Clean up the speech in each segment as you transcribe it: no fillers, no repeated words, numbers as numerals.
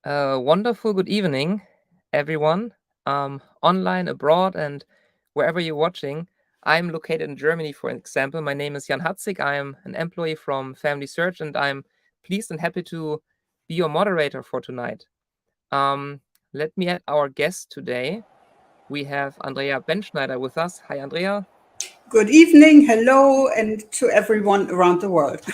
Wonderful good evening, everyone, online, abroad, and wherever you're watching. I'm located in Germany, for example. My name is Jan Hatzig. I am an employee from Family Search, and I'm pleased and happy to be your moderator for tonight. Let me add our guest today. We have Andrea Bentschneider with us. Hi, Andrea. Good evening, hello, and to everyone around the world.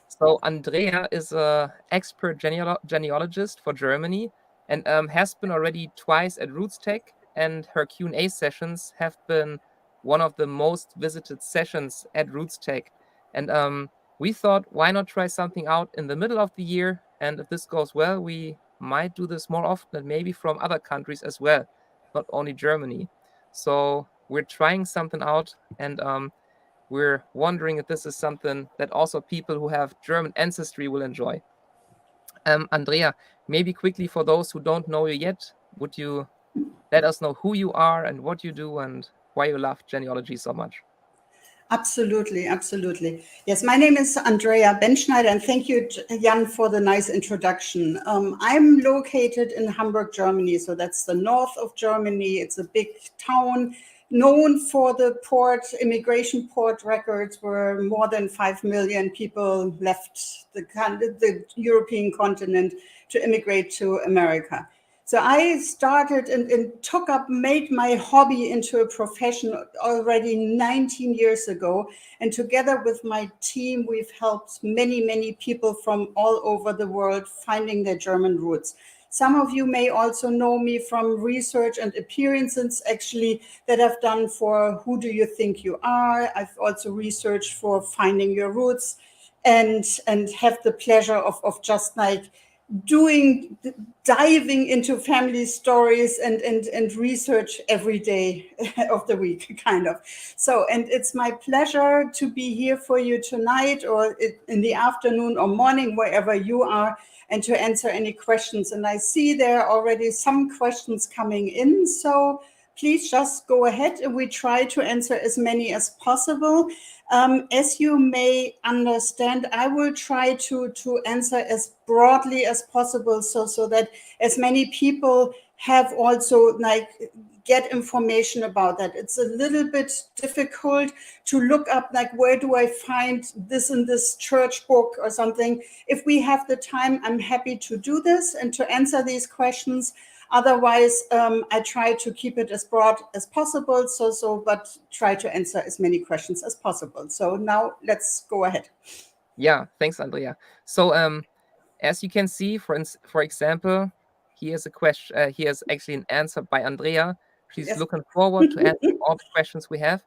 So Andrea is a expert genealogist for Germany and has been already twice at RootsTech, and her Q&A sessions have been one of the most visited sessions at RootsTech. And we thought, why not try something out in the middle of the year? And if this goes well, we might do this more often and maybe from other countries as well, not only Germany. So we're trying something out, and we're wondering if this is something that also people who have German ancestry will enjoy. Andrea, maybe quickly for those who don't know you yet, would you let us know who you are and what you do and why you love genealogy so much? Absolutely, absolutely. Yes, my name is Andrea Bentschneider, and thank you, Jan, for the nice introduction. I'm located in Hamburg, Germany, so that's the north of Germany. It's a big town known for the immigration port records, where more than 5 million people left the European continent to immigrate to America. So I started and made my hobby into a profession already 19 years ago. And together with my team, we've helped many, many people from all over the world finding their German roots. Some of you may also know me from research and appearances, actually, that I've done for Who Do You Think You Are? I've also researched for Finding Your Roots, and have the pleasure of just like diving into family stories and research every day of the week, kind of. So, and it's my pleasure to be here for you tonight, or in the afternoon or morning, wherever you are, and to answer any questions. And I see there are already some questions coming in, so please just go ahead and we try to answer as many as possible. As you may understand, I will try to answer as broadly as possible, so that as many people have also get information about that. It's a little bit difficult to look up where do I find this in this church book or something. If we have the time, I'm happy to do this and to answer these questions. Otherwise, I try to keep it as broad as possible, but try to answer as many questions as possible. So now let's go ahead. Yeah, thanks, Andrea. So as you can see, for example, here's a question. Here's actually an answer by Andrea. She's Yes. looking forward to answering all the questions we have.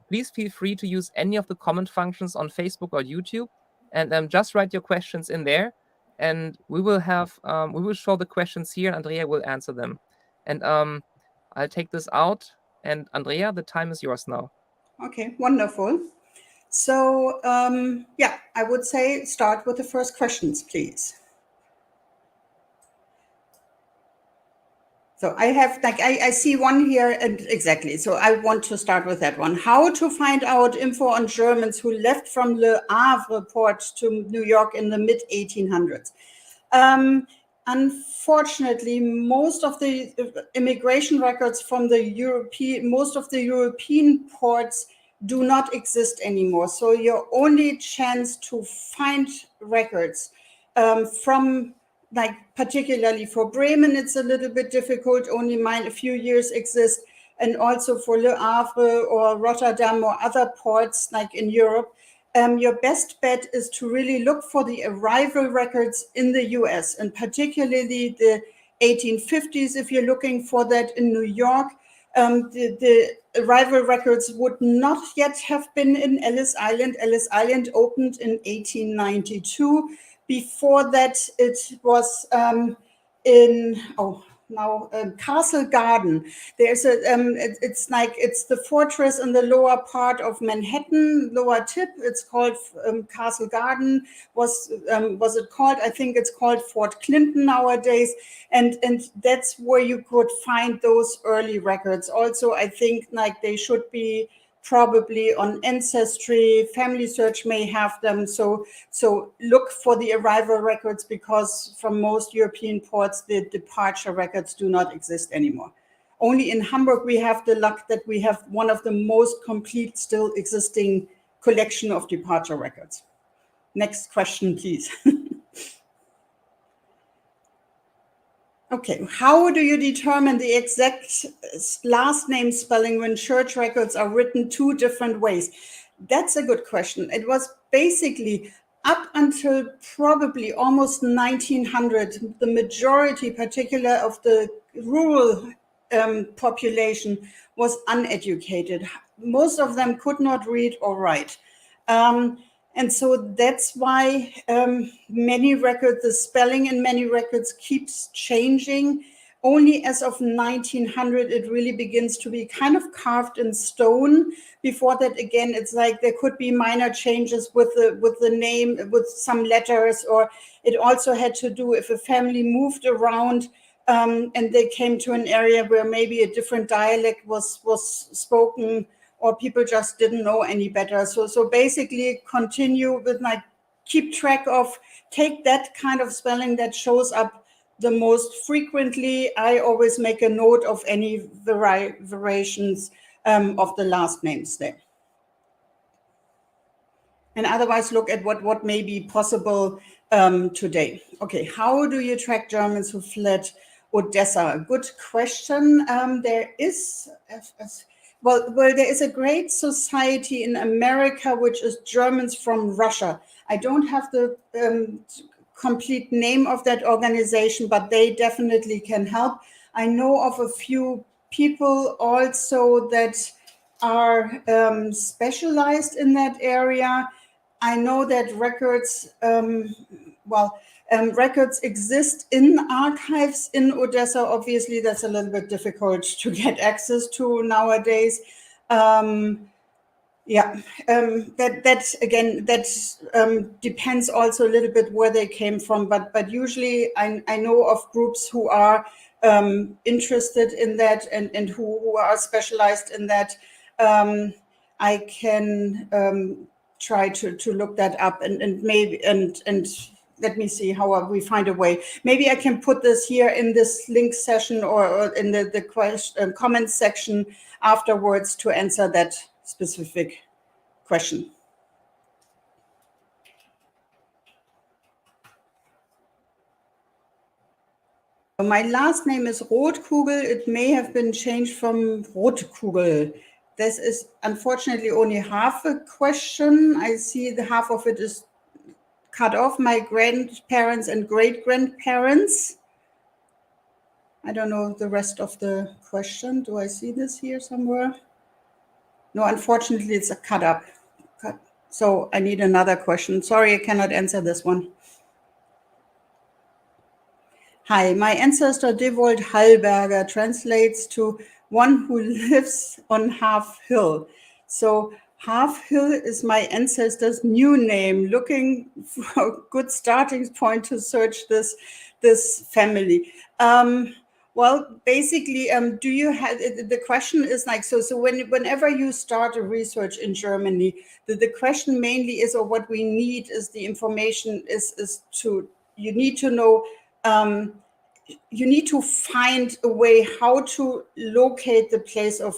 Please feel free to use any of the comment functions on Facebook or YouTube, and just write your questions in there, and we will show the questions here, and Andrea will answer them. And I'll take this out, and Andrea, the time is yours now. Okay, wonderful. So yeah, I would say start with the first questions, please. So I have I see one here, and exactly. So I want to start with that one. How to find out info on Germans who left from Le Havre port to New York in the mid 1800s. Unfortunately, most of the immigration records from most of the European ports do not exist anymore. So your only chance to find records from particularly for Bremen, it's a little bit difficult. Only a few years exist. And also for Le Havre or Rotterdam or other ports in Europe, your best bet is to really look for the arrival records in the US, and particularly the 1850s. If you're looking for that in New York, the arrival records would not yet have been in Ellis Island. Ellis Island opened in 1892. Before that, it was in Castle Garden. There's it's the fortress in the lower part of Manhattan, lower tip. It's called Castle Garden. Was it called? I think it's called Fort Clinton nowadays. And that's where you could find those early records. Also, I think they should be probably on Ancestry. Family Search may have them. So look for the arrival records, because from most European ports, the departure records do not exist anymore. Only in Hamburg, we have the luck that we have one of the most complete still existing collection of departure records. Next question, please. Okay, how do you determine the exact last name spelling when church records are written two different ways? That's a good question. It was basically up until probably almost 1900, the majority, particularly of the rural population, was uneducated. Most of them could not read or write. And so that's why many records, the spelling in many records keeps changing. Only as of 1900, it really begins to be kind of carved in stone. Before that, again, it's like there could be minor changes with the name, with some letters, or it also had to do if a family moved around and they came to an area where maybe a different dialect was spoken, or people just didn't know any better. So basically continue with keep track of, take that kind of spelling that shows up the most frequently. I always make a note of any variations of the last names there. And otherwise look at what may be possible today. Okay, how do you track Germans who fled Odessa? Good question. There is... Well, there is a great society in America, which is Germans from Russia. I don't have the complete name of that organization, but they definitely can help. I know of a few people also that are specialized in that area. I know that records, records exist in archives in Odessa. Obviously, that's a little bit difficult to get access to nowadays. That depends also a little bit where they came from. But usually, I know of groups who are interested in that and who are specialized in that. I can try to look that up and maybe let me see how we find a way. Maybe I can put this here in this link session or in the question comment section afterwards to answer that specific question. My last name is Rotkugel. It may have been changed from Rotkugel. This is unfortunately only half a question. I see the half of it is cut off. My grandparents and great-grandparents. I don't know the rest of the question. Do I see this here somewhere? No, unfortunately, it's a cut up. So I need another question. Sorry, I cannot answer this one. Hi, my ancestor Devold Hallberger translates to one who lives on Half Hill. So Half Hill is my ancestor's new name, looking for a good starting point to search this family. Well, basically, do you have, the question is like, so whenever you start a research in Germany, the question mainly is, or what we need is the information you need to know, you need to find a way how to locate the place of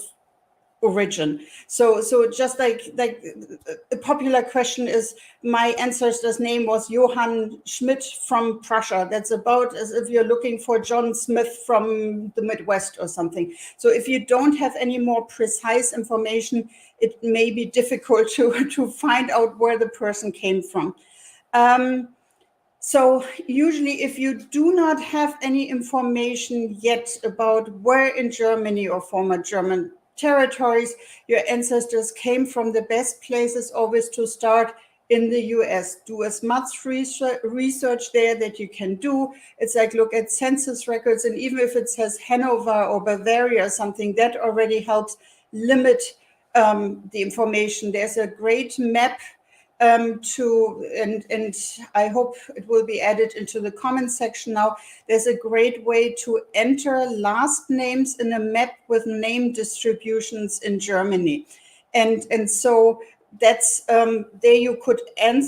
origin. So just like a popular question is, my ancestor's name was Johan Schmidt from Prussia. That's about as if you're looking for John Smith from the Midwest or something. So if you don't have any more precise information, it may be difficult to find out where the person came from. So usually if you do not have any information yet about where in Germany or former German territories your ancestors came from, the best place is always to start in the US. Do as much research there that you can do. It's like look at census records, and even if it says Hanover or Bavaria or something, that already helps limit the information. There's a great map and I hope it will be added into the comment section now. There's a great way to enter last names in a map with name distributions in Germany. And so that's there you could add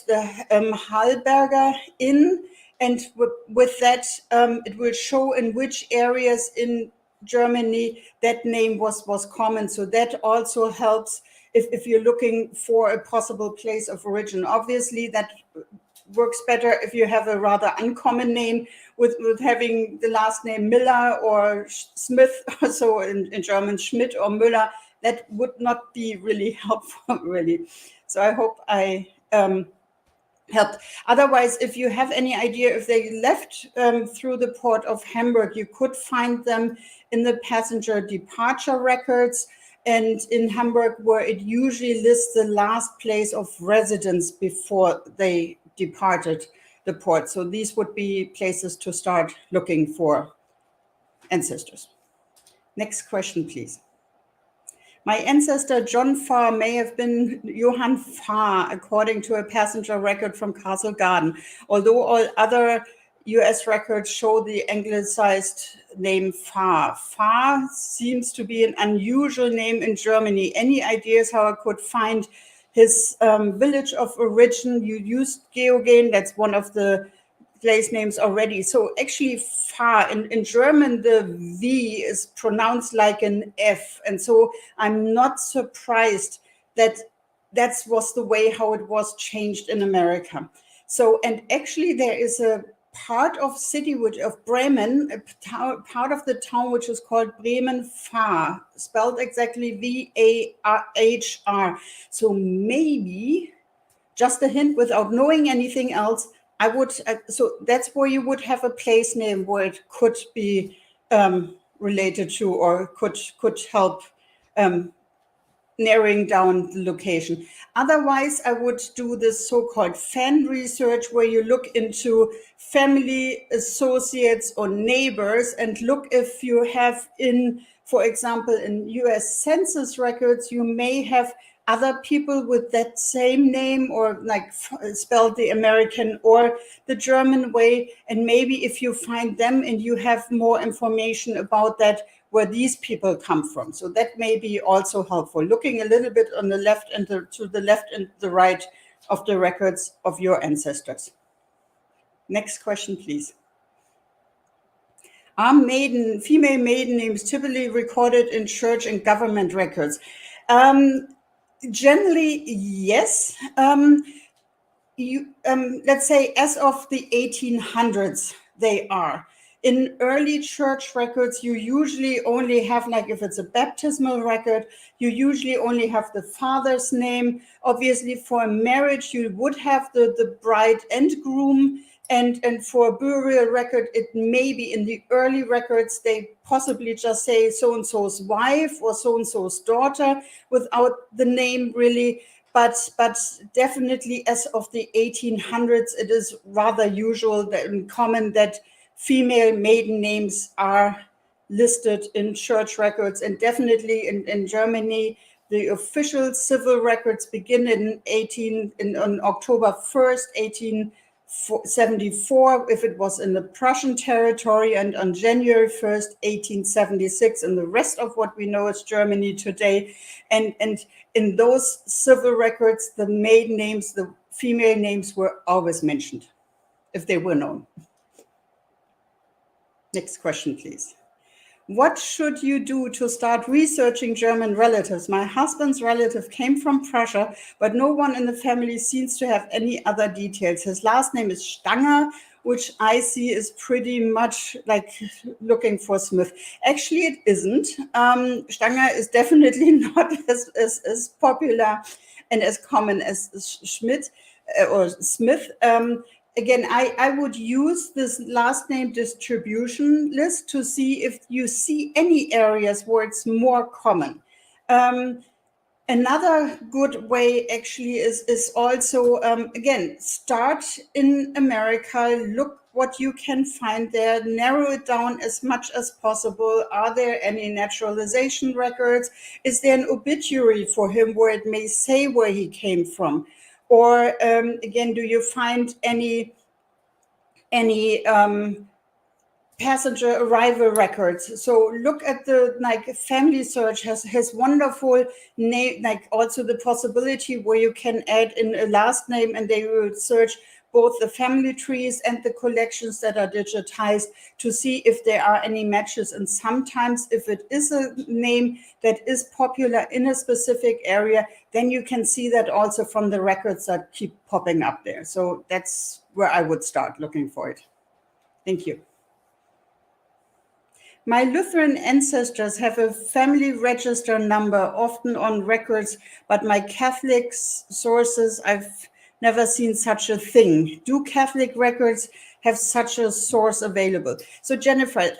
the Hallberger in, and with that it will show in which areas in Germany that name was common. So that also helps if you're looking for a possible place of origin. Obviously that works better if you have a rather uncommon name with having the last name Miller or Smith, so in German Schmidt or Müller. That would not be really helpful, really. So I hope I helped. Otherwise, if you have any idea if they left through the port of Hamburg, you could find them in the passenger departure records, and in Hamburg, where it usually lists the last place of residence before they departed the port. So these would be places to start looking for ancestors. Next question, please. My ancestor John Farr may have been Johann Farr, according to a passenger record from Castle Garden, although all other US records show the anglicized name Farr. Farr seems to be an unusual name in Germany. Any ideas how I could find his village of origin? You used Geogen, that's one of the place names already. So actually Farr, in German, the V is pronounced like an F. And so I'm not surprised that that was the way how it was changed in America. So, and actually there is a part of city of Bremen, part of the town which is called Bremen Farr, spelled exactly V-A-R-H-R. So maybe, just a hint without knowing anything else, I would, so that's where you would have a place name where it could be related to or could help narrowing down the location. Otherwise, I would do this so-called fan research where you look into family, associates, or neighbors and look if you have in, for example, in US Census records, you may have other people with that same name or like spelled the American or the German way. And maybe if you find them and you have more information about that, where these people come from. So that may be also helpful. Looking a little bit on the left and to the left and the right of the records of your ancestors. Next question, please. Are female maiden names typically recorded in church and government records? Generally, yes. Let's say as of the 1800s, they are. In early church records, you usually only have, like if it's a baptismal record, you usually only have the father's name. Obviously, for a marriage, you would have the bride and groom. And for a burial record, it may be in the early records, they possibly just say so-and-so's wife or so-and-so's daughter without the name really. But definitely as of the 1800s, it is rather usual and common that female maiden names are listed in church records. And definitely in Germany, the official civil records begin on October 1st, 1874, if it was in the Prussian territory, and on January 1st, 1876, and the rest of what we know as Germany today. And in those civil records, the maiden names, the female names were always mentioned, if they were known. Next question, please. What should you do to start researching German relatives? My husband's relative came from Prussia, but no one in the family seems to have any other details. His last name is Stanger, which I see is pretty much like looking for Smith. Actually, it isn't. Stanger is definitely not as popular and as common as Schmidt or Smith. Again, I would use this last name distribution list to see if you see any areas where it's more common. Another good way actually is also, again, start in America, look what you can find there, narrow it down as much as possible. Are there any naturalization records? Is there an obituary for him where it may say where he came from? Or again, do you find any passenger arrival records. So look at the family search has wonderful name, also the possibility where you can add in a last name and they will search both the family trees and the collections that are digitized to see if there are any matches. And sometimes if it is a name that is popular in a specific area, then you can see that also from the records that keep popping up there. So that's where I would start looking for it. Thank you. My Lutheran ancestors have a family register number often on records, but my Catholic sources, I've never seen such a thing. Do Catholic records have such a source available? So Jennifer,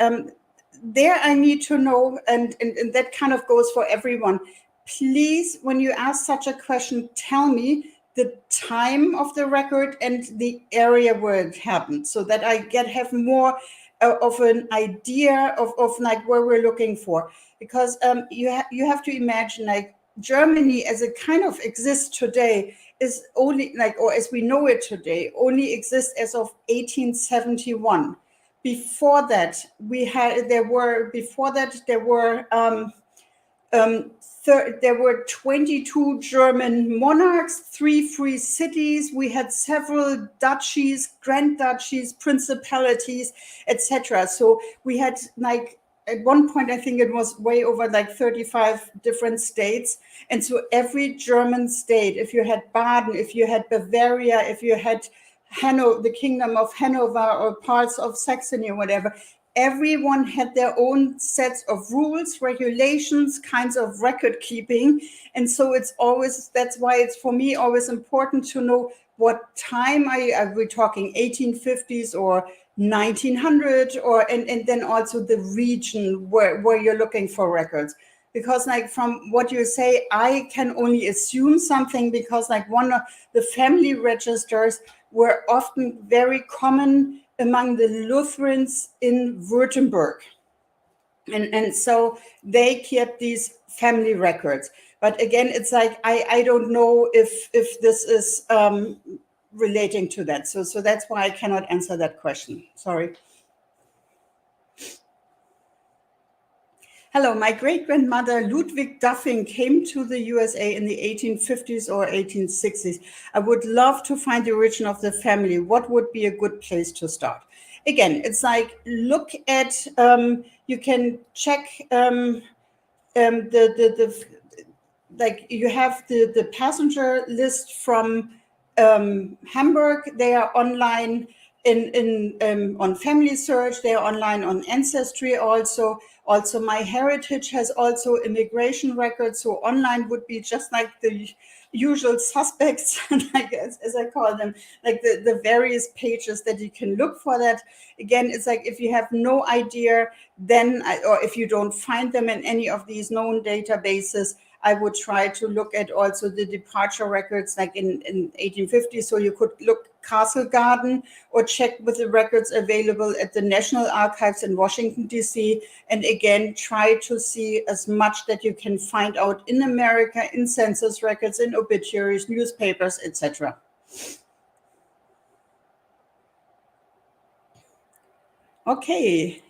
there I need to know, and that kind of goes for everyone. Please, when you ask such a question, tell me the time of the record and the area where it happened, so that I have more of an idea of where we're looking for. Because you have to imagine Germany as it kind of exists today is only or as we know it today, only exists as of 1871. Before that, there were 22 German monarchs, 3 free cities. We had several duchies, grand duchies, principalities, etc. So we had at one point, I think it was way over 35 different states. And so every German state, if you had Baden, if you had Bavaria, if you had Hanover, the Kingdom of Hanover or parts of Saxony or whatever, everyone had their own sets of rules, regulations, kinds of record keeping. And so that's why it's for me always important to know what time are we talking, 1850s or 1900, and then also the region where you're looking for records. Because from what you say, I can only assume something, because one of the family registers were often very common among the Lutherans in Württemberg. And so they kept these family records. But again, it's I don't know if this is relating to that. So that's why I cannot answer that question. Sorry. Hello, my great-grandmother Ludwig Duffing came to the USA in the 1850s or 1860s. I would love to find the origin of the family. What would be a good place to start? Again, it's look at, you can check you have the passenger list from Hamburg. They are online on Family Search. They are online on Ancestry also. Also, MyHeritage has also immigration records. So online would be just the usual suspects, as I call them, the various pages that you can look for that. Again, it's if you have no idea, then, or if you don't find them in any of these known databases, I would try to look at also the departure records in 1850. So you could look Castle Garden or check with the records available at the National Archives in Washington, D.C. And again, try to see as much that you can find out in America, in census records, in obituaries, newspapers, etc. Okay.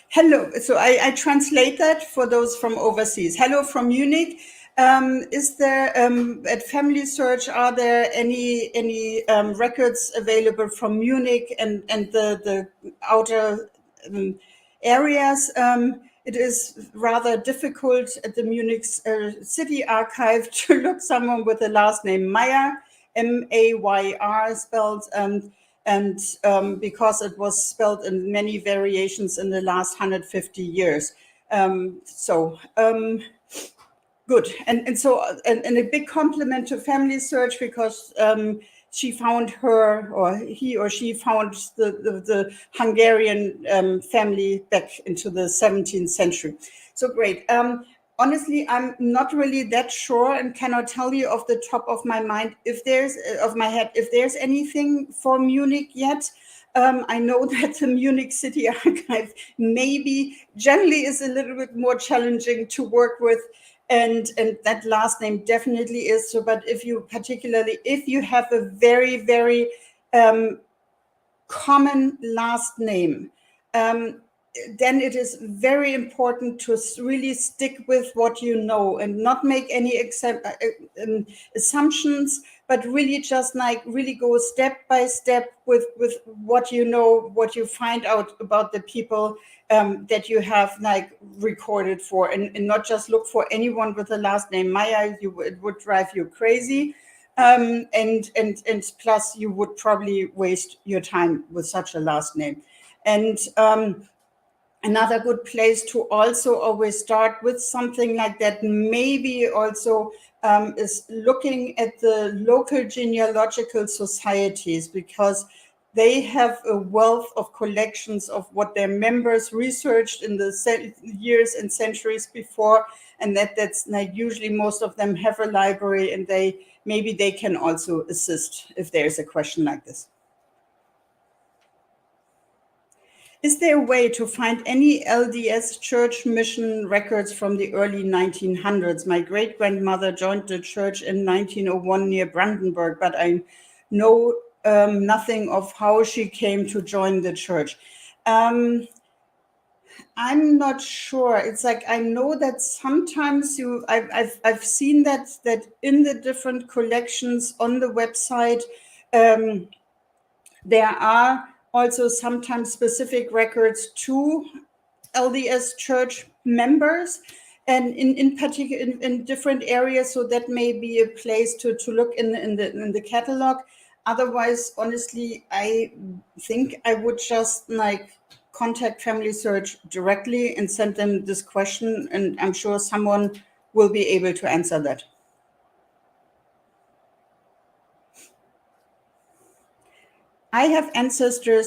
Hello. So I translate that for those from overseas. Hello from Munich. Is there at Family Search, are there any records available from Munich and the outer areas? It is rather difficult at the Munich City Archive to look someone with the last name Meyer, M-A-Y-R spelled, and because it was spelled in many variations in the last 150 years. Good. And so a big compliment to Family Search, because she found he or she found the Hungarian family back into the 17th century. So great. Honestly, I'm not really that sure and cannot tell you off the top of my mind if there's anything for Munich yet. I know that the Munich City Archive maybe generally is a little bit more challenging to work with. And that last name definitely is so. But if you have a very, very common last name, then it is very important to really stick with what you know and not make any assumptions, but really just like really go step by step with what you know, what you find out about the people that you have like recorded for, and not just look for anyone with the last name Meyer. It would drive you crazy. And plus you would probably waste your time with such a last name. And another good place to also always start with something like that, maybe also is looking at the local genealogical societies, because they have a wealth of collections of what their members researched in the years and centuries before, and that's like usually most of them have a library, and maybe they can also assist if there's a question like this. Is there a way to find any LDS church mission records from the early 1900s? My great-grandmother joined the church in 1901 near Brandenburg, but I know nothing of how she came to join the church. I'm not sure. It's like, I know that sometimes I've seen that in the different collections on the website, there are also sometimes specific records to LDS church members, and in particular in different areas. So that may be a place to look in the catalog. Otherwise, honestly, I think I would just like contact Family Search directly and send them this question, and I'm sure someone will be able to answer that. I have an ancestor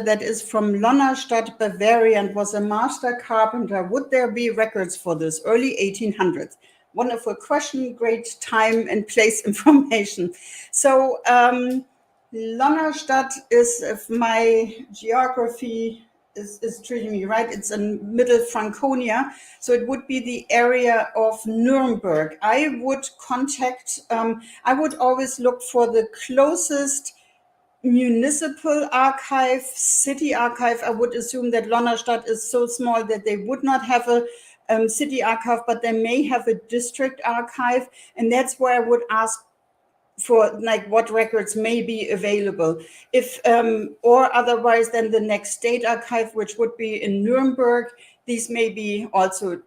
that is from Lonnerstadt, Bavaria, and was a master carpenter. Would there be records for this? Early 1800s. Wonderful question, great time and place information. So Lonnerstadt is, if my geography is treating me right, it's in middle Franconia. So it would be the area of Nuremberg. I would contact, I would always look for the closest municipal archive, city archive. I would assume that Lonnerstadt is so small that they would not have a city archive, but they may have a district archive. And that's where I would ask for like what records may be available. If or otherwise, then the next state archive, which would be in Nuremberg, these may be also,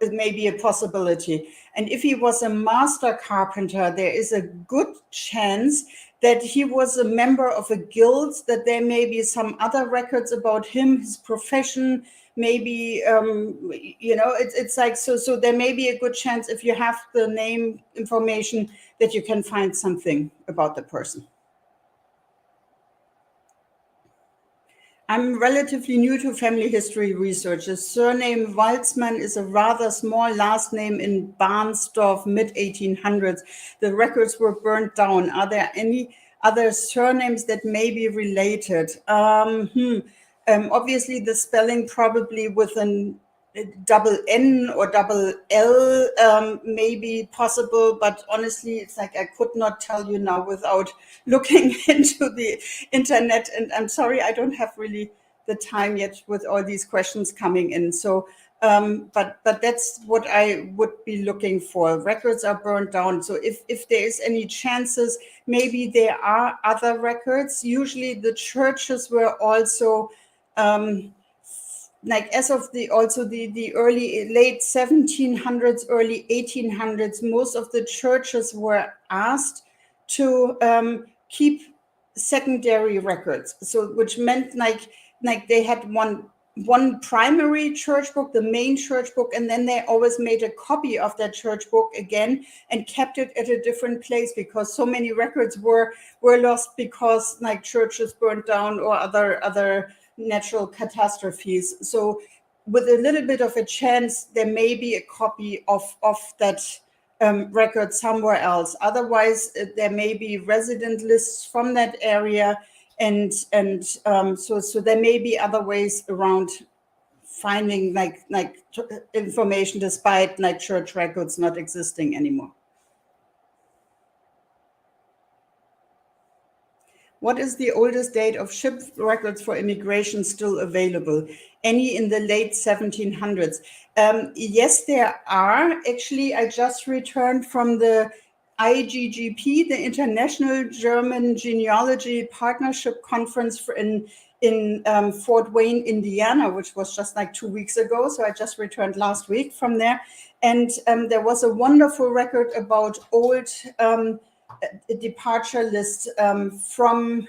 it may be a possibility. And if he was a master carpenter, there is a good chance that he was a member of a guild, that there may be some other records about him, his profession, maybe, it's like, so there may be a good chance, if you have the name information, that you can find something about the person. I'm relatively new to family history research. The surname Walzmann is a rather small last name in Barnsdorf, mid-1800s. The records were burnt down. Are there any other surnames that may be related? Obviously, the spelling probably with a double N or double L may be possible, but honestly, it's like I could not tell you now without looking into the internet. And I'm sorry, I don't have really the time yet with all these questions coming in. So, but that's what I would be looking for. Records are burned down. So if there is any chances, maybe there are other records. Usually the churches were also, like as of the early late 1700s, early 1800s, most of the churches were asked to keep secondary records. So which meant like they had one primary church book, the main church book, and then they always made a copy of that church book again and kept it at a different place, because so many records were lost because like churches burned down or other natural catastrophes. So with a little bit of a chance, there may be a copy of that record somewhere else. Otherwise, there may be resident lists from that area, and so there may be other ways around finding like information despite like church records not existing anymore. What is the oldest date of ship records for immigration still available? Any in the late 1700s? Yes, there are. Actually, I just returned from the IGGP, the International German Genealogy Partnership Conference in Fort Wayne, Indiana, which was just like 2 weeks ago. So I just returned last week from there. And there was a wonderful record about old departure list from,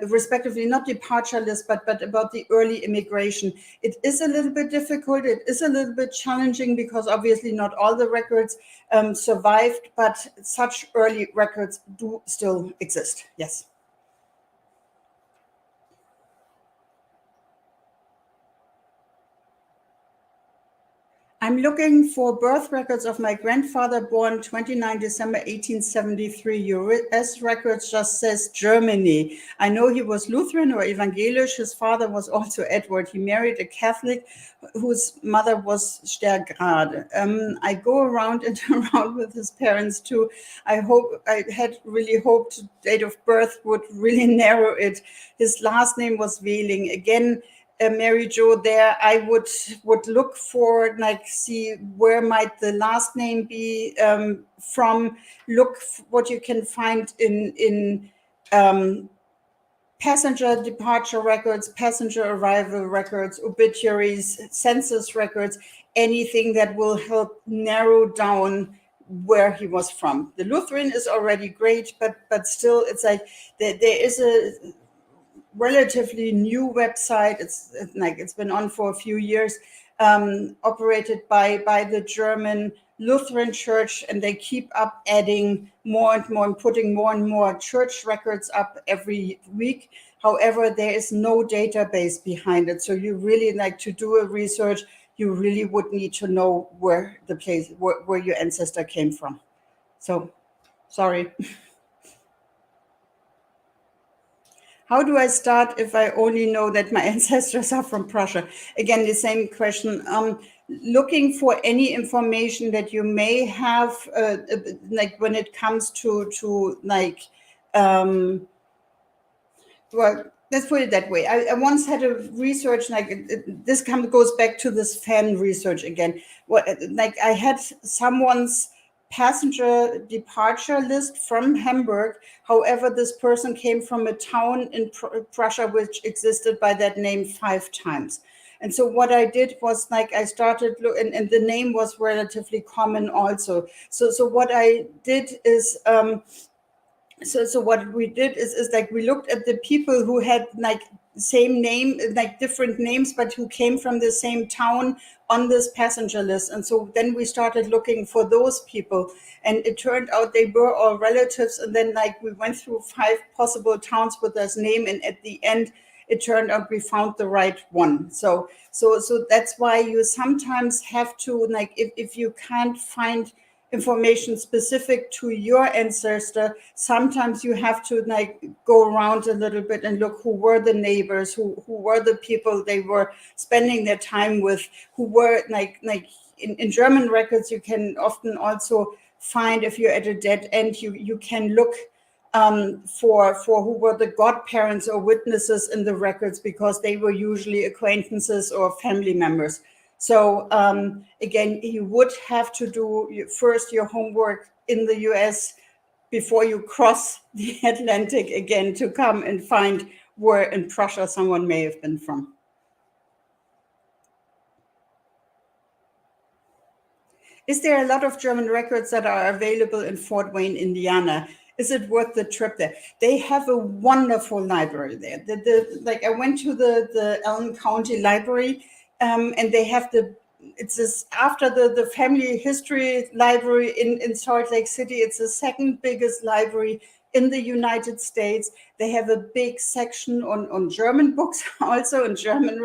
respectively, not departure list, but about the early immigration. It is a little bit difficult. It is a little bit challenging because obviously not all the records survived, but such early records do still exist. Yes. I'm looking for birth records of my grandfather born 29 December 1873. US records just says Germany. I know he was Lutheran or Evangelisch. His father was also Edward. He married a Catholic whose mother was Stärgrade. I go around and around with his parents too. I had really hoped date of birth would really narrow it. His last name was Wehling. Again, Mary Jo, there I would look for, like, see where might the last name be from. Look what you can find in passenger departure records, passenger arrival records, obituaries, census records, anything that will help narrow down where he was from. The Lutheran is already great, but still, it's like there is a relatively new website. It's been on for a few years, operated by the German Lutheran Church, and they keep up adding more and more and putting more and more church records up every week. However, there is no database behind it. So you really, like, to do a research, you really would need to know where the place, where your ancestor came from. So, sorry. How do I start if I only know that my ancestors are from Prussia? Again, the same question. Looking for any information that you may have, like when it comes to like, well, let's put it that way. I once had a research, like this goes back to this fan research again. Like I had someone's passenger departure list from Hamburg. However, this person came from a town in Prussia which existed by that name 5 times. And so what I did was, like, I started and the name was relatively common also. So what I did is so what we did is like we looked at the people who had like same name, like different names, but who came from the same town on this passenger list. And so then we started looking for those people, and it turned out they were all relatives. And then, like, we went through 5 possible towns with this name, and at the end it turned out we found the right one. So that's why you sometimes have to, like, if you can't find information specific to your ancestor, sometimes you have to, like, go around a little bit and look who were the neighbors, who were the people they were spending their time with, who were like in German records. You can often also find, if you're at a dead end, you can look for who were the godparents or witnesses in the records, because they were usually acquaintances or family members. So again, you would have to do first your homework in the US before you cross the Atlantic again to come and find where in Prussia someone may have been from. Is there a lot of German records that are available in Fort Wayne, Indiana? Is it worth the trip there? They have a wonderful library there. Like, I went to the Allen County Library, and they have it's this, after the family history library in Salt Lake City, it's the second biggest library in the United States. They have a big section on German books, also in German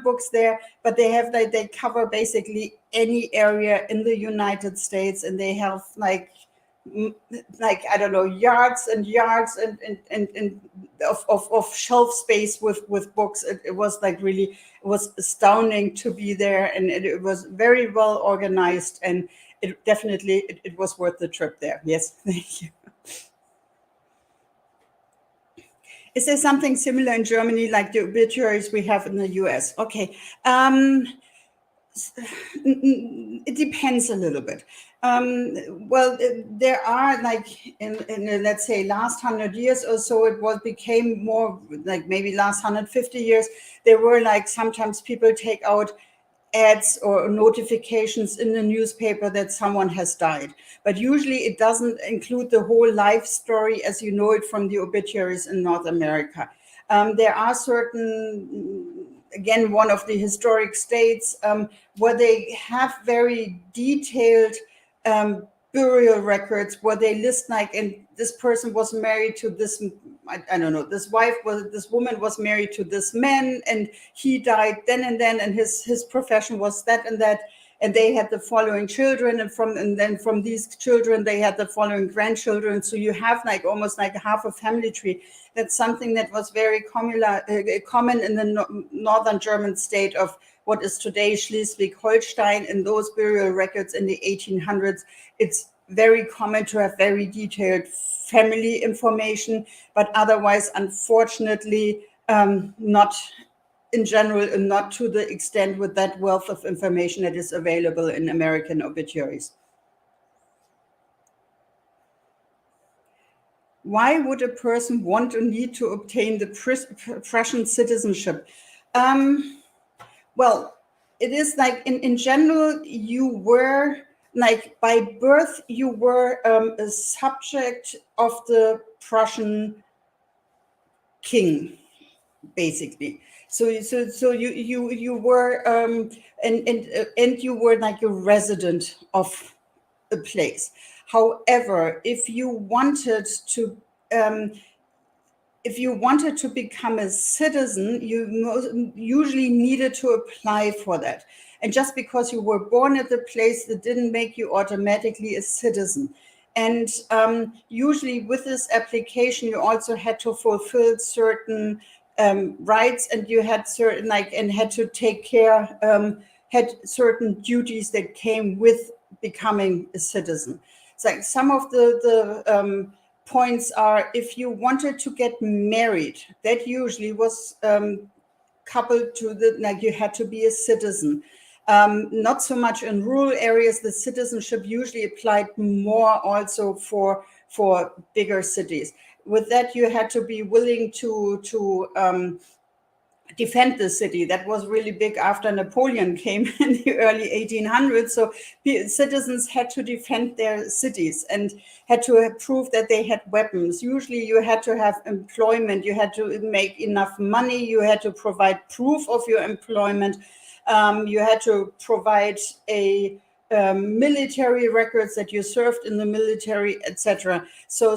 books there, but they cover basically any area in the United States, and they have like I don't know, yards and yards and of shelf space with books. It was like really, it was astounding to be there, and it was very well organized, and it definitely it was worth the trip there. Yes, thank you. Is there something similar in Germany like the obituaries we have in the US? Okay. It depends a little bit. Well, there are like in let's say last 100 years or so, became more like maybe last 150 years. There were like sometimes people take out ads or notifications in the newspaper that someone has died. But usually it doesn't include the whole life story as you know it from the obituaries in North America. There are certain, again, one of the historic states where they have very detailed burial records where they list like, and this person was married to this, I don't know, this woman was married to this man and he died then and then and his profession was that and that, and they had the following children and then from these children they had the following grandchildren. So you have like almost like half a family tree. That's something that was very common in the northern German state of what is today Schleswig-Holstein. In those burial records in the 1800s, it's very common to have very detailed family information, but otherwise, unfortunately, not in general and not to the extent with that wealth of information that is available in American obituaries. Why would a person want or need to obtain the Prussian citizenship? Well, it is like in general, you were like by birth, you were a subject of the Prussian king, basically. So you were and you were like a resident of a place. However, if you wanted to become a citizen, you usually needed to apply for that. And just because you were born at the place, that didn't make you automatically a citizen. And usually with this application, you also had to fulfill certain rights, and you had certain and had to take care, had certain duties that came with becoming a citizen. It's like some of the points are, if you wanted to get married, that usually was coupled to you had to be a citizen. Not so much in rural areas. The citizenship usually applied more also for bigger cities. With that, you had to be willing to defend the city. That was really big after Napoleon came in the early 1800s. So citizens had to defend their cities and had to prove that they had weapons. Usually you had to have employment. You had to make enough money. You had to provide proof of your employment. You had to provide a military records that you served in the military, etc. So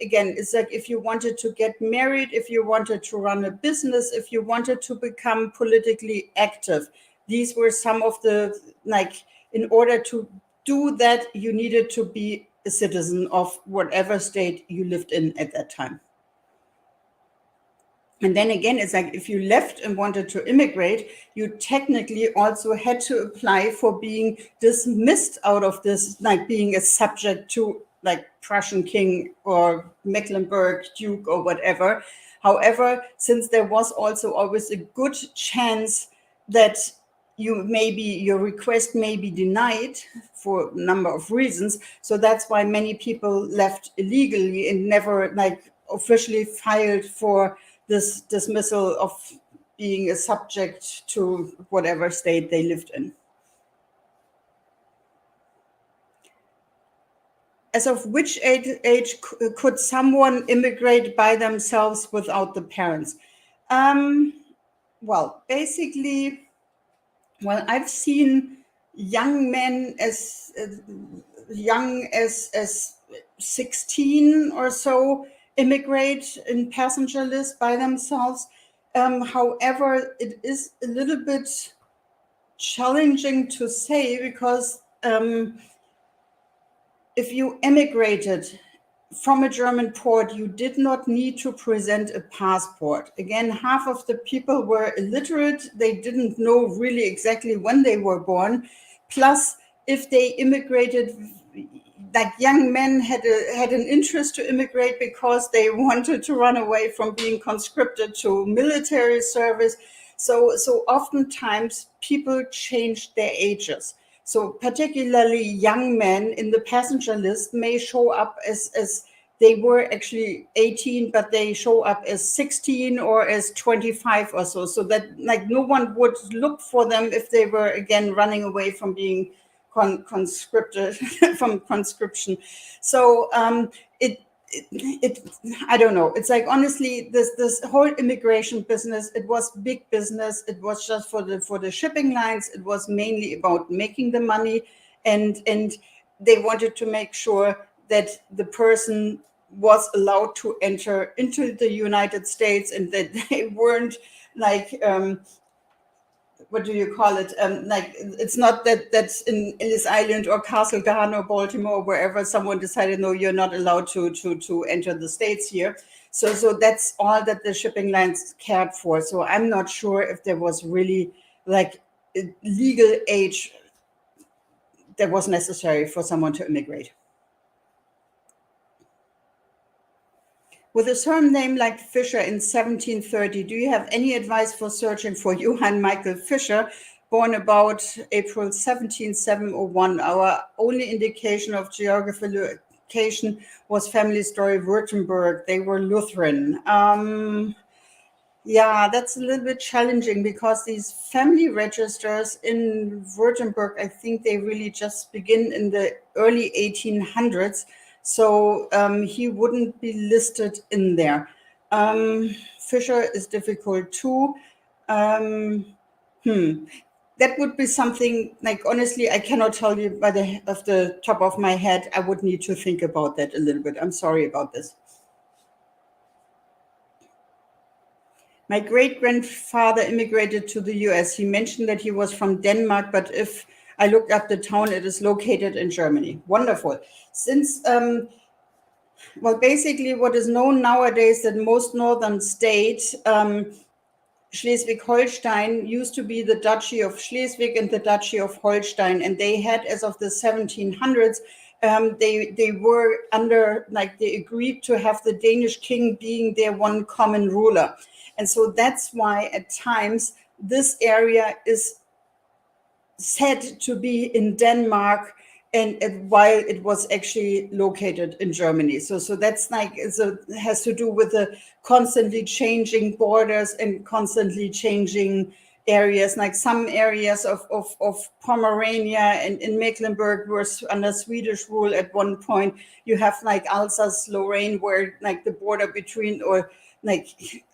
again, it's like if you wanted to get married, if you wanted to run a business, if you wanted to become politically active, these were some of the, in order to do that, you needed to be a citizen of whatever state you lived in at that time. And then again, it's like if you left and wanted to immigrate, you technically also had to apply for being dismissed out of this, like being a subject to like Prussian king or Mecklenburg Duke or whatever. However, since there was also always a good chance that your request may be denied for a number of reasons. So that's why many people left illegally and never officially filed for this dismissal of being a subject to whatever state they lived in. As of which age could someone immigrate by themselves without the parents? Well, basically, I've seen young men as young as 16 or so immigrate in passenger list by themselves. However, it is a little bit challenging to say because if you emigrated from a German port, you did not need to present a passport. Again, half of the people were illiterate. They didn't know really exactly when they were born. Plus, if they immigrated like young men had an interest to immigrate because they wanted to run away from being conscripted to military service. So oftentimes people changed their ages. So particularly young men in the passenger list may show up as they were actually 18, but they show up as 16 or as 25 or so. So that like no one would look for them if they were again running away from being conscripted from conscription. So it I don't know. It's like honestly, this whole immigration business, it was big business. It was just for the shipping lines. It was mainly about making the money, and they wanted to make sure that the person was allowed to enter into the United States and that they weren't like what do you call it? Like it's not that that's in Ellis Island or Castle Garden or Baltimore, wherever someone decided, no, you're not allowed to enter the States here. So that's all that the shipping lines cared for. So I'm not sure if there was really like a legal age that was necessary for someone to immigrate. With a surname like Fisher in 1730, do you have any advice for searching for Johann Michael Fisher, born about April 1701? Our only indication of geographical location was family story Württemberg. They were Lutheran. Yeah, that's a little bit challenging because these family registers in Württemberg, I think they really just begin in the early 1800s. So he wouldn't be listed in there. Fisher is difficult too. That would be something like, honestly, I cannot tell you off the top of my head. I would need to think about that a little bit. I'm sorry about this. My great-grandfather immigrated to the US. He mentioned that he was from Denmark, but if I looked up the town, it is located in Germany. Wonderful. Since, well, basically what is known nowadays that most northern states, Schleswig-Holstein used to be the Duchy of Schleswig and the Duchy of Holstein, and they had, as of the 1700s, they were under, like they agreed to have the Danish king being their one common ruler. And so that's why at times this area is said to be in Denmark and while it was actually located in Germany. So that's like, so it has to do with the constantly changing borders and constantly changing areas. Like some areas of Pomerania and in Mecklenburg were under Swedish rule at one point. You have like Alsace-Lorraine, where like the border between, or like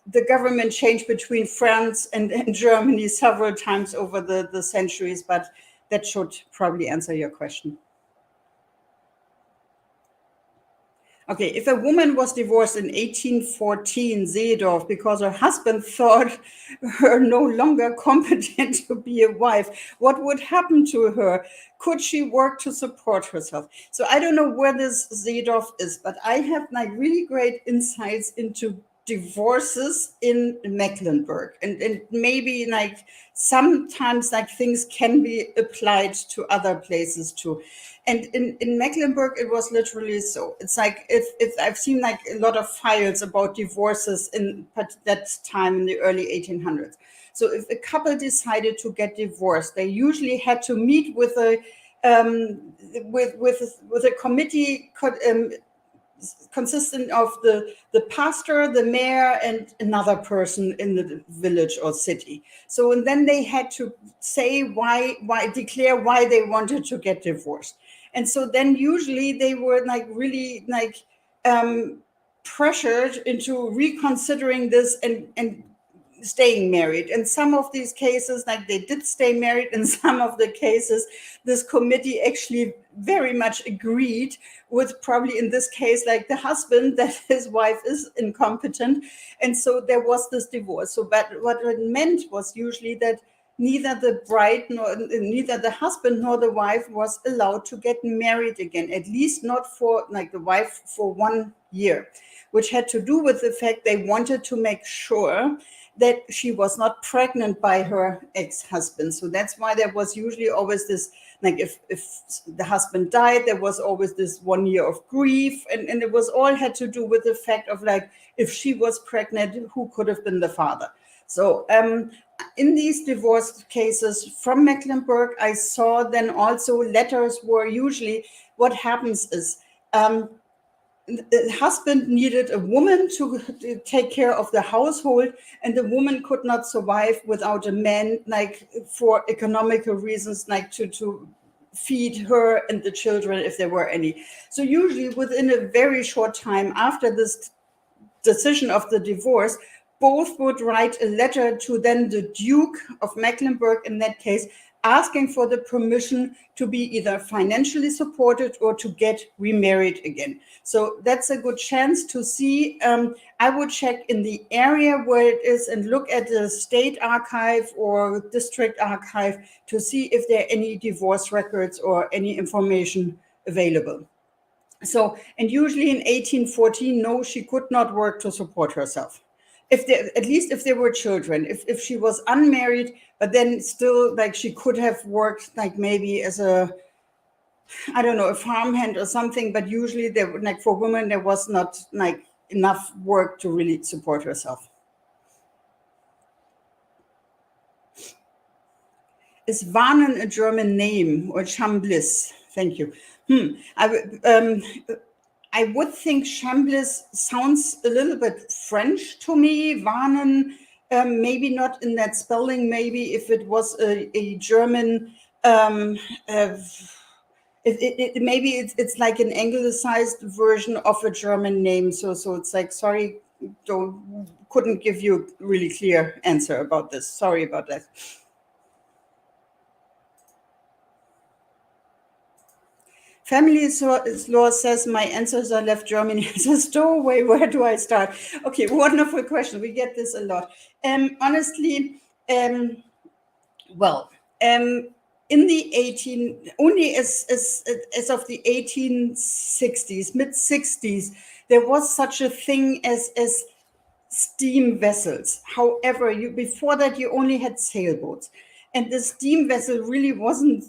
the government changed between France and Germany several times over the centuries, but that should probably answer your question. Okay, if a woman was divorced in 1814, Seedorf, because her husband thought her no longer competent to be a wife, what would happen to her? Could she work to support herself? So I don't know where this Seedorf is, but I have like really great insights into divorces in Mecklenburg, and maybe like sometimes like things can be applied to other places too. And in Mecklenburg, it was literally so. It's like if I've seen like a lot of files about divorces in that time in the early 1800s. So if a couple decided to get divorced, they usually had to meet with a committee consistent of the pastor, the mayor, and another person in the village or city. So, and then they had to say declare why they wanted to get divorced. And so then usually they were like really like pressured into reconsidering this and staying married. And some of these cases, like they did stay married. In some of the cases, this committee actually very much agreed with, probably in this case, like the husband, that his wife is incompetent. And so there was this divorce. So but what it meant was usually that neither the bride nor neither the husband nor the wife was allowed to get married again, at least not for like the wife for 1 year, which had to do with the fact they wanted to make sure that she was not pregnant by her ex-husband. So that's why there was usually always this, like if the husband died, there was always this 1 year of grief. And it was all had to do with the fact of like, if she was pregnant, who could have been the father? So in these divorce cases from Mecklenburg, I saw then also letters where usually what happens is, the husband needed a woman to take care of the household, and the woman could not survive without a man, like for economical reasons, like to feed her and the children if there were any. So usually within a very short time after this decision of the divorce, both would write a letter to then the Duke of Mecklenburg, in that case, asking for the permission to be either financially supported or to get remarried again. So that's a good chance to see. I would check in the area where it is and look at the state archive or district archive to see if there are any divorce records or any information available. So, and usually in 1814, no, she could not work to support herself. If there, at least if there were children, if she was unmarried, but then still like she could have worked like maybe as a, I don't know, a farmhand or something, but usually there, like for women, there was not like enough work to really support herself. Is Vernon a German name or Chamblis? Thank you. I would think Chamblis sounds a little bit French to me. Vernon, maybe not in that spelling. Maybe if it was a German, maybe it's like an anglicized version of a German name. So it's like, sorry, couldn't give you a really clear answer about this. Sorry about that. Family law says my ancestors left Germany as a stowaway. Where do I start? Okay, wonderful question. We get this a lot. Honestly, in the only as of the 1860s, mid-60s, there was such a thing as steam vessels. However, before that, you only had sailboats. And the steam vessel really wasn't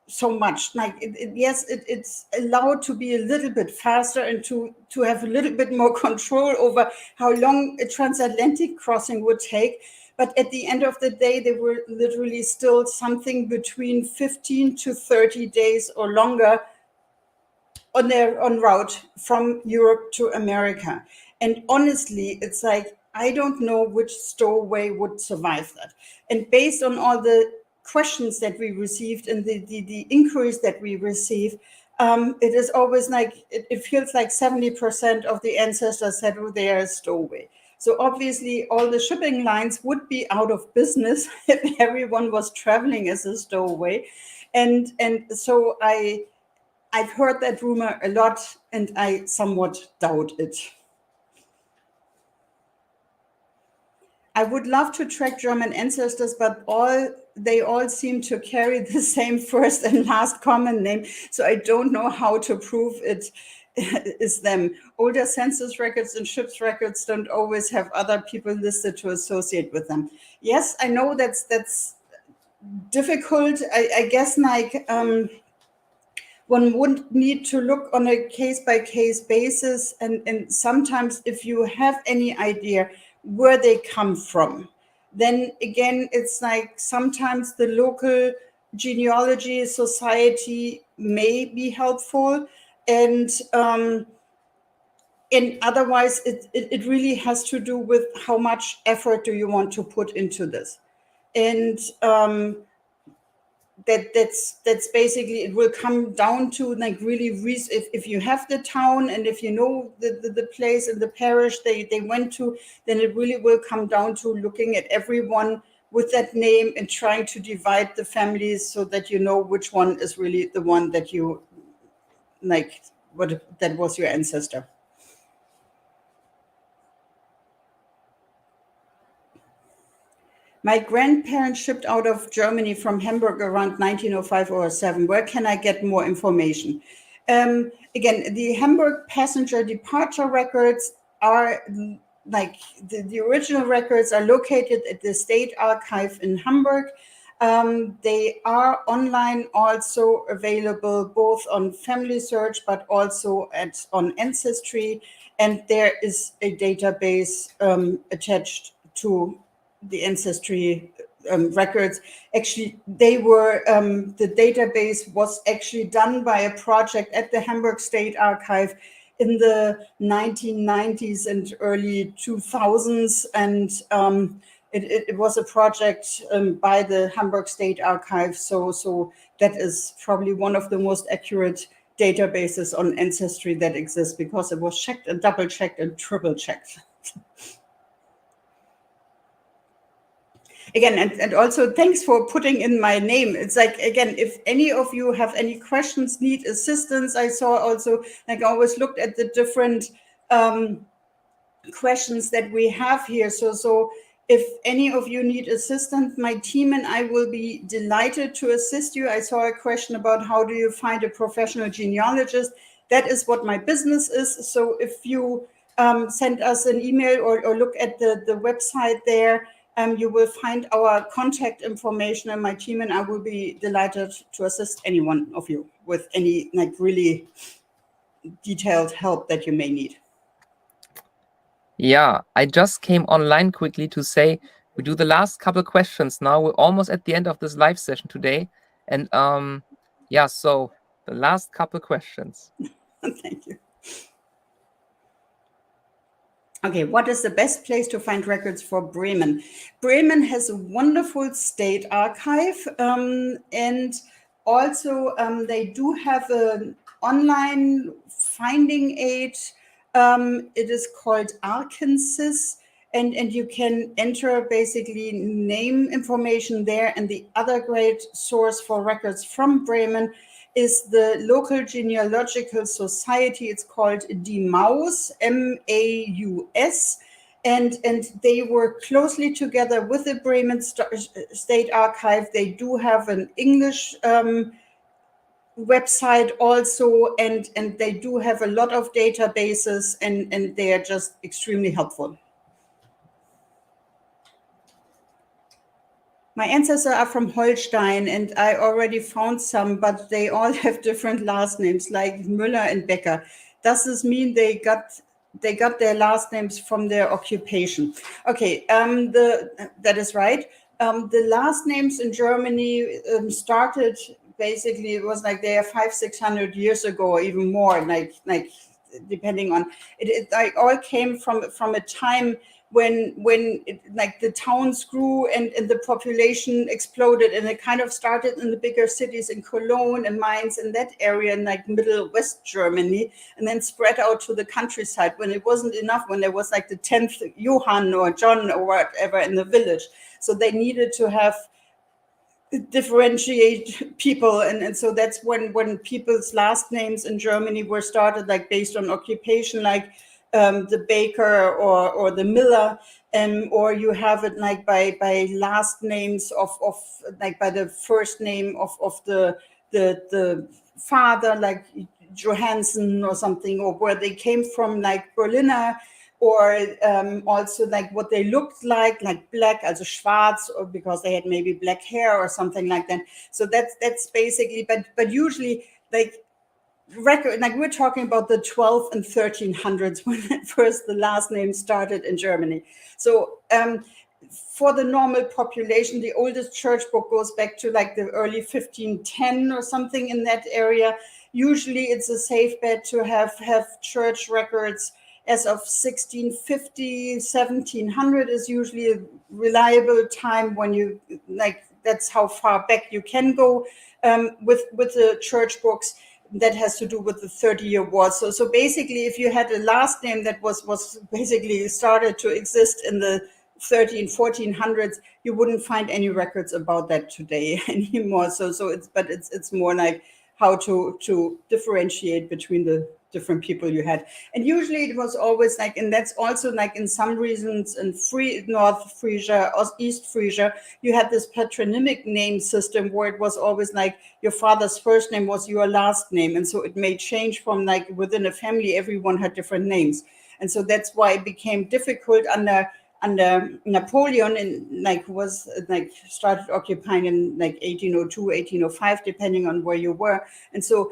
so much like it's allowed to be a little bit faster and to have a little bit more control over how long a transatlantic crossing would take. But at the end of the day, they were literally still something between 15 to 30 days or longer on their route from Europe to America. And honestly, it's like, I don't know which stowaway would survive that. And based on all the questions that we received and the inquiries that we receive, it is always like, it feels like 70% of the ancestors said, oh, they are a stowaway. So obviously all the shipping lines would be out of business if everyone was traveling as a stowaway. And so I've heard that rumor a lot, and I somewhat doubt it. I would love to track German ancestors, but they all seem to carry the same first and last common name, so I don't know how to prove it is them. Older census records and ships records don't always have other people listed to associate with them. Yes, I know that's difficult. I guess like one would need to look on a case-by-case basis, and sometimes if you have any idea where they come from, then again, it's like sometimes the local genealogy society may be helpful, and otherwise it really has to do with how much effort do you want to put into this. And that's basically, it will come down to like really if you have the town and if you know the place and the parish they went to, then it really will come down to looking at everyone with that name and trying to divide the families so that you know which one is really the one that you like, that was your ancestor. My grandparents shipped out of Germany from Hamburg around 1905 or 7. Where can I get more information? Again, the Hamburg passenger departure records are like the original records are located at the State Archive in Hamburg. They are online also available both on Family Search, but also on Ancestry. And there is a database attached to the Ancestry records. Actually, they were, the database was actually done by a project at the Hamburg State Archive in the 1990s and early 2000s. And it was a project by the Hamburg State Archive. So that is probably one of the most accurate databases on Ancestry that exists, because it was checked and double checked and triple checked. Again, and also thanks for putting in my name. It's like, again, if any of you have any questions, need assistance, I saw also, like, I always looked at the different questions that we have here. So if any of you need assistance, my team and I will be delighted to assist you. I saw a question about how do you find a professional genealogist. That is what my business is. So if you send us an email or look at the website there, you will find our contact information, and my team and I will be delighted to assist any one of you with any like really detailed help that you may need. Yeah, I just came online quickly to say we do the last couple questions now. We're almost at the end of this live session today. And yeah, so the last couple questions. Thank you. Okay, what is the best place to find records for Bremen? Bremen has a wonderful state archive, and also they do have an online finding aid. It is called Arkansas, and you can enter basically name information there. And the other great source for records from Bremen is the local genealogical society. It's called Die Maus, M-A-U-S, and they work closely together with the Bremen State Archive. They do have an English website also, and they do have a lot of databases, and they are just extremely helpful. My ancestors are from Holstein, and I already found some, but they all have different last names, like Müller and Becker. Does this mean they got their last names from their occupation? Okay, that is right. The last names in Germany started, basically, it was like they are 500-600 years ago, or even more, like depending on it. It like all came from a time when like the towns grew and the population exploded, and it kind of started in the bigger cities in Cologne and Mainz and that area in like middle West Germany, and then spread out to the countryside when it wasn't enough, when there was like the 10th Johan or John or whatever in the village. So they needed to have differentiate people, and so that's when people's last names in Germany were started, like based on occupation, like the baker or the miller, or you have it like by last names of like by the first name of the father, like Johansson or something, or where they came from, like Berliner, or also like what they looked like black, also schwarz, or because they had maybe black hair or something like that. So that's basically, but usually like record, like we're talking about the 12 and 1300s when at first the last name started in Germany. So for the normal population, the oldest church book goes back to like the early 1510 or something in that area. Usually it's a safe bet to have church records as of 1650, 1700 is usually a reliable time when you like, that's how far back you can go with the church books. That has to do with the 30-year war. So basically, if you had a last name that was basically started to exist in the 1400s, you wouldn't find any records about that today anymore. So it's more like how to differentiate between the different people you had. And usually it was always like, and that's also like in some regions in North Frisia or East Frisia, you had this patronymic name system where it was always like your father's first name was your last name. And so it may change from like within a family, everyone had different names. And so that's why it became difficult under Napoleon, and like was like started occupying in like 1802, 1805, depending on where you were. And so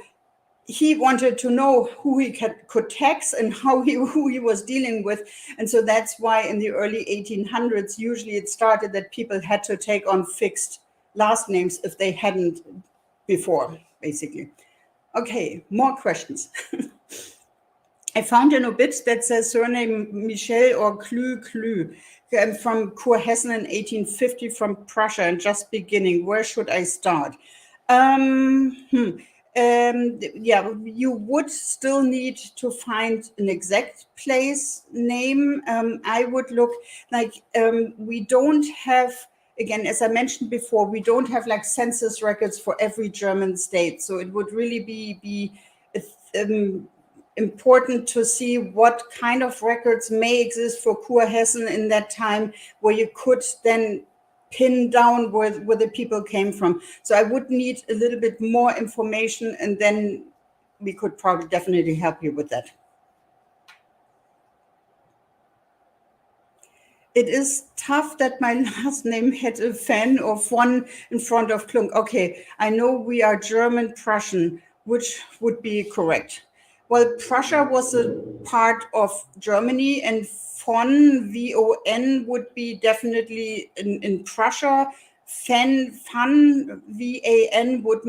he wanted to know who he could tax and who he was dealing with. And so that's why in the early 1800s, usually it started that people had to take on fixed last names if they hadn't before, basically. Okay, more questions. I found an obit that says surname Michel or Klü from Kurhessen in 1850 from Prussia and just beginning. Where should I start? Yeah, you would still need to find an exact place name. I would look like we don't have, again, as I mentioned before, we don't have like census records for every German state. So it would really be important to see what kind of records may exist for Kurhessen in that time, where you could then pin down where the people came from. So I would need a little bit more information, and then we could probably definitely help you with that. It is tough that my last name had a fan or von in front of Klunk. Okay, I know we are German Prussian, which would be correct. Well, Prussia was a part of Germany, and von, V-O-N, would be definitely in Prussia. Van, V-A-N, would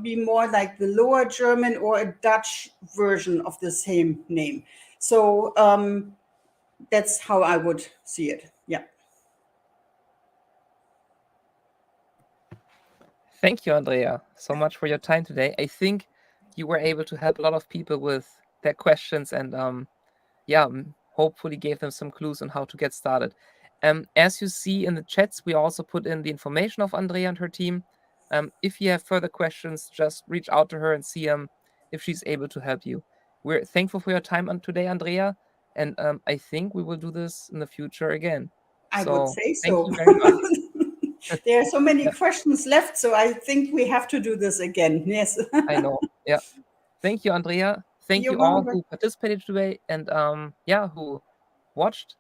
be more like the Lower German or a Dutch version of the same name. So that's how I would see it. Yeah. Thank you, Andrea, so much for your time today. I think you were able to help a lot of people with their questions and yeah, hopefully gave them some clues on how to get started. As you see in the chats, we also put in the information of Andrea and her team. If you have further questions, just reach out to her and see if she's able to help you. We're thankful for your time today, Andrea, and I think we will do this in the future again. I would say Thank so. you very much. There are so many Yeah. questions left, so I think we have to do this again. Yes. I know. Yeah. Thank you, Andrea. Thank You're you all welcome. who participated today and yeah, who watched.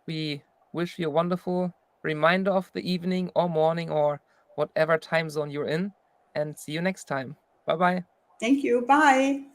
We wish you a wonderful reminder of the evening or morning or whatever time zone you're in, and see you next time. Bye-bye. Thank you. Bye.